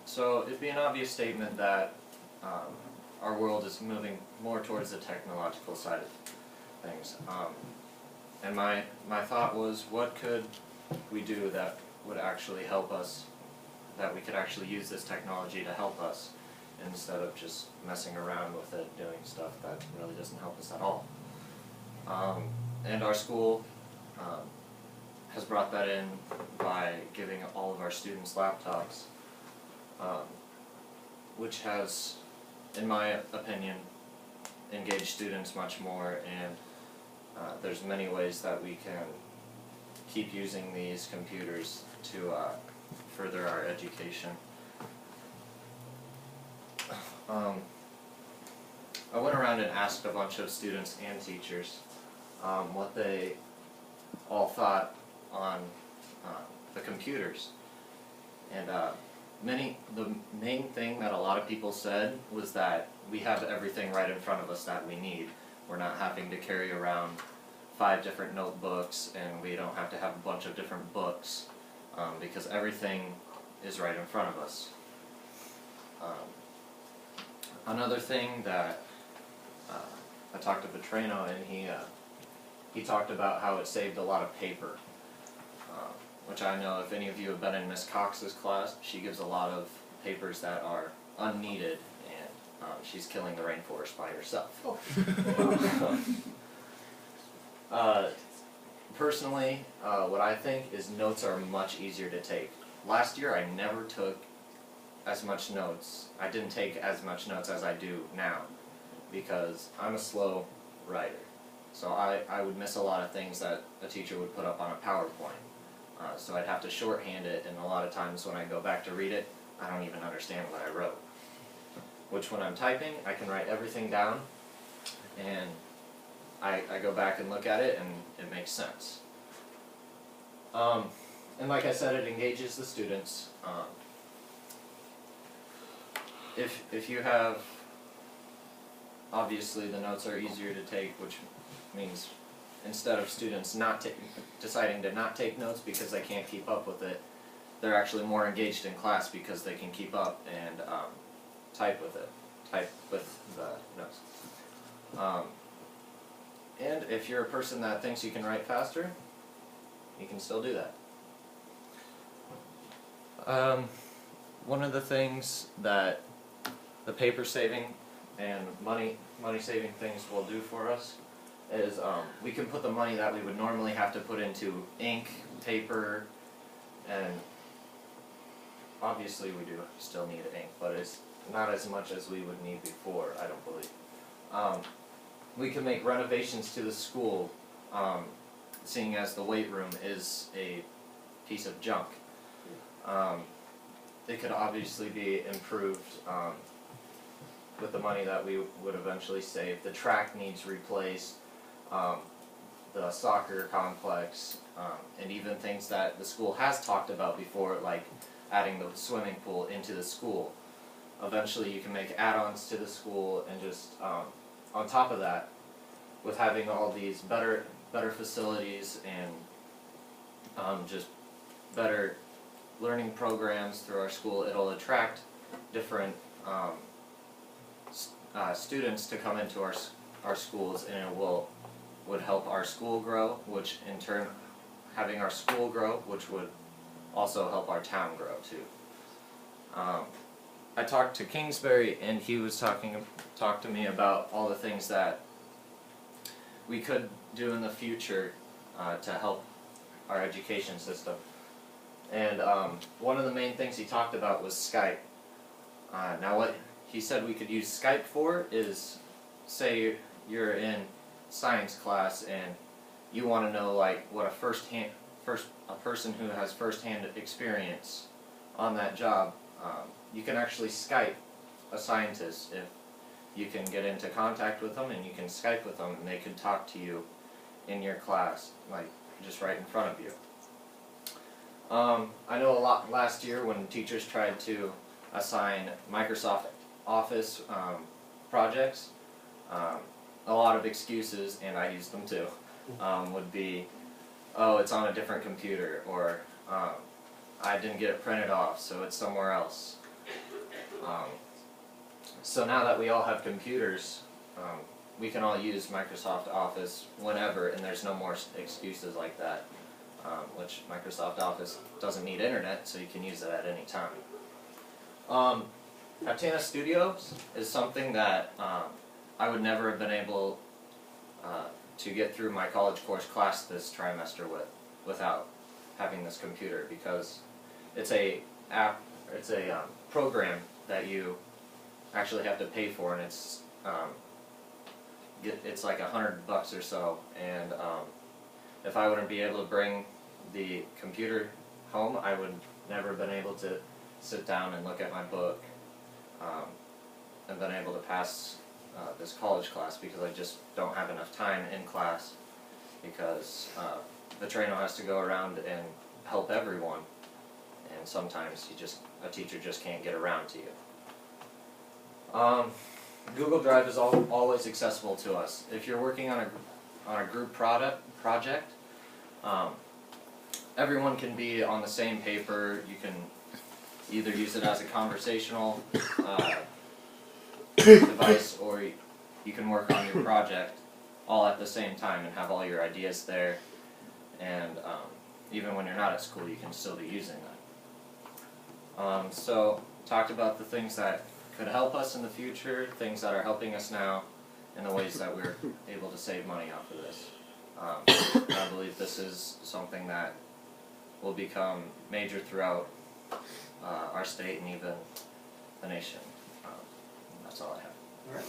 So it'd be an obvious statement that our world is moving more towards the technological side of things. And my thought was, what could we do that would actually help us, that we could actually use this technology to help us, instead of just messing around with it, doing stuff that really doesn't help us at all. And our school has brought that in by giving all of our students laptops, which has, in my opinion, engaged students much more, and there's many ways that we can keep using these computers to further our education. I went around and asked a bunch of students and teachers what they all thought on the computers. And the main thing that a lot of people said was that we have everything right in front of us that we need. We're not having to carry around 5 different notebooks, and we don't have to have a bunch of different books, because everything is right in front of us. Another thing that I talked to Petrino, and he talked about how it saved a lot of paper, which I know if any of you have been in Miss Cox's class, she gives a lot of papers that are unneeded, and she's killing the rainforest by herself. Personally, what I think is notes are much easier to take. Last year I never took as much notes. I didn't take as much notes as I do now, because I'm a slow writer. So I would miss a lot of things that a teacher would put up on a PowerPoint. So I'd have to shorthand it, and a lot of times when I go back to read it, I don't even understand what I wrote. Which when I'm typing, I can write everything down, and I go back and look at it, and it makes sense. And like I said, it engages the students. If you have, obviously the notes are easier to take, which means instead of students deciding to not take notes because they can't keep up with it, they're actually more engaged in class because they can keep up and type with the notes. And if you're a person that thinks you can write faster, you can still do that. One of the things that the paper saving and money saving things will do for us is we can put the money that we would normally have to put into ink, paper, and obviously we do still need ink, but it's not as much as we would need before, I don't believe. We can make renovations to the school, seeing as the weight room is a piece of junk. It could obviously be improved with the money that we would eventually save. The track needs replaced, the soccer complex, and even things that the school has talked about before, like adding the swimming pool into the school. Eventually you can make add-ons to the school, and just on top of that, with having all these better facilities and just better learning programs through our school, it'll attract different students to come into our schools, and it would help our school grow, which in turn, having our school grow, which would also help our town grow too. I talked to Kingsbury, and he was talked to me about all the things that we could do in the future to help our education system. And one of the main things he talked about was Skype. Now what he said we could use Skype for is, say you're in science class and you want to know like what a person who has first-hand experience on that job, you can actually Skype a scientist if you can get into contact with them, and you can Skype with them, and they can talk to you in your class, like just right in front of you. I know a lot last year when teachers tried to assign Microsoft Office projects, a lot of excuses, and I used them too, would be, oh, it's on a different computer, or I I didn't get it printed off, so it's somewhere else. So now that we all have computers, we can all use Microsoft Office whenever, and there's no more excuses like that, which Microsoft Office doesn't need internet, so you can use it at any time. Captana Studios is something that I would never have been able to get through my college course class this trimester without having this computer, because it's a program that you actually have to pay for, and it's like $100 or so, and if I wouldn't be able to bring the computer home, I would never have been able to sit down and look at my book and been able to pass this college class, because I just don't have enough time in class, because the trainer has to go around and help everyone, and sometimes a teacher just can't get around to you. Google Drive is always accessible to us. If you're working on a group project, everyone can be on the same paper. You can either use it as a conversational device, or you can work on your project all at the same time and have all your ideas there, and even when you're not at school, you can still be using that. So, talked about the things that could help us in the future, things that are helping us now, and the ways that we're able to save money off of this. I believe this is something that will become major throughout our state and even the nation. That's all I have. All right.